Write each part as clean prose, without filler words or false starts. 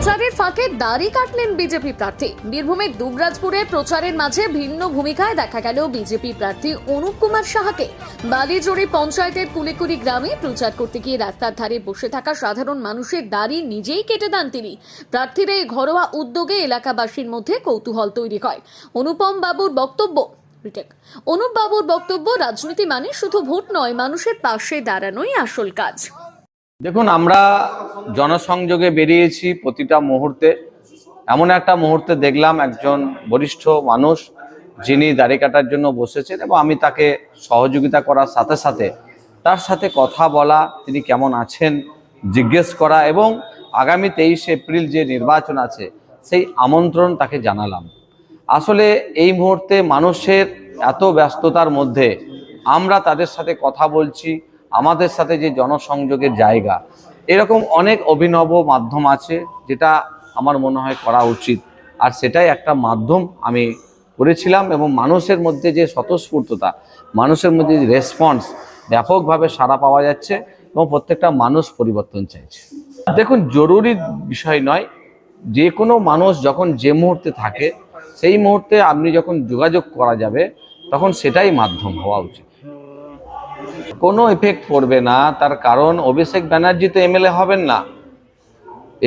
প্রচারের ফাঁকে দাড়ি কাটলেন বিজেপি প্রার্থী। বীরভূমের দুবরাজপুরে প্রচারের মাঝে ভিন্ন ভূমিকায় দেখা গেল বিজেপি প্রার্থী অনুপ কুমার সাহাকে। বালিজোড়ি পঞ্চায়েতের কুলিকুড়ি গ্রামে প্রচার করতে গিয়ে রাস্তার ধারে বসে থাকা সাধারণ মানুষের দাড়ি নিজেই কেটে দেন তিনি। প্রার্থীর এই ঘরোয়া উদ্যোগে এলাকাবাসীর মধ্যে কৌতূহল তৈরি হয়। অনুপ বাবুর বক্তব্য, রাজনীতি মানে শুধু ভোট নয়, মানুষের পাশে দাঁড়ানোই আসল কাজ। দেখুন, আমরা জনসংযোগে বেরিয়েছি প্রতিটা মুহূর্তে। এমন একটা মুহূর্তে দেখলাম একজন বরিষ্ঠ মানুষ যিনি দাড়ি কাটার জন্য বসেছেন, এবং আমি তাকে সহযোগিতা করার সাথে সাথে তার সাথে কথা বলা, তিনি কেমন আছেন জিজ্ঞেস করা, এবং আগামী 23 এপ্রিল যে নির্বাচন আছে সেই আমন্ত্রণ তাকে জানালাম। আসলে এই মুহূর্তে মানুষের এত ব্যস্ততার মধ্যে আমরা তাদের সাথে কথা বলছি। আমাদের সাথে যে জনসংযোগের জায়গা, এরকম অনেক অভিনব মাধ্যম আছে যেটা আমার মনে হয় করা উচিত, আর সেটাই একটা মাধ্যম আমি করেছিলাম। এবং মানুষের মধ্যে যে স্বতঃস্ফূর্ততা, মানুষের মধ্যে যে রেসপন্স, ব্যাপকভাবে সাড়া পাওয়া যাচ্ছে এবং প্রত্যেকটা মানুষ পরিবর্তন চাইছে। দেখুন, জরুরি বিষয় নয়, যে কোনো মানুষ যখন যে মুহূর্তে থাকে সেই মুহূর্তে আপনি যখন যোগাযোগ করা যাবে তখন সেটাই মাধ্যম হওয়া উচিত। কোনো এফেক্ট পড়বে না, তার কারণ অভিষেক ব্যানার্জি তো এমএলএ হবেন না।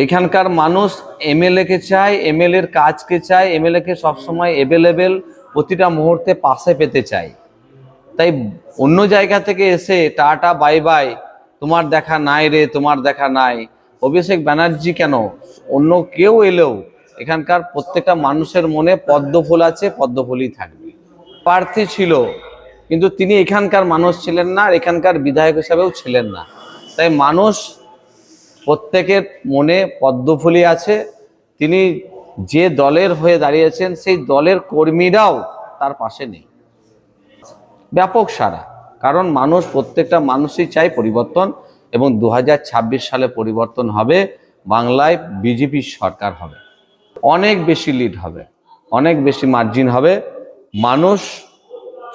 এখানকার মানুষ এমএলএকে চায়, এমএলএর কাজকে চায়, এমএলএকে সবসময় অ্যাভেলেবেল প্রতিটা মুহূর্তে পাশে পেতে চায়। তাই অন্য জায়গা থেকে এসে টাটা বাই বাই, তোমার দেখা নাই রে, তোমার দেখা নাই, অভিষেক ব্যানার্জি কেন, অন্য কেউ এলেও এখানকার প্রত্যেকটা মানুষের মনে পদ্মফুল আছে, পদ্মফুলই থাকবে। প্রার্থী ছিল, কিন্তু তিনি এখানকার মানুষ ছিলেন না, আর এখানকার বিধায়ক হিসাবেও ছিলেন না। তাই মানুষ প্রত্যেকের মনে পদ্মফুলই আছে। তিনি যে দলের হয়ে দাঁড়িয়েছেন সেই দলের কর্মীরাও তার পাশে নেই। ব্যাপক সাড়া, কারণ মানুষ, প্রত্যেকটা মানুষই চায় পরিবর্তন, এবং 2026 সালে পরিবর্তন হবে। বাংলায় বিজেপি সরকার হবে, অনেক বেশি লিড হবে, অনেক বেশি মার্জিন হবে। মানুষ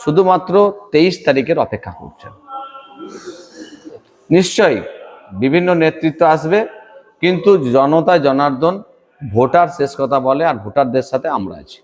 শুধুমাত্র 23 তারিখের অপেক্ষা করছেন। নিশ্চয়ই বিভিন্ন নেতৃত্ব আসবে, কিন্তু জনতা জনার্দন, ভোটার শেষ কথা বলে, আর ভোটারদের সাথে আমরা আছি।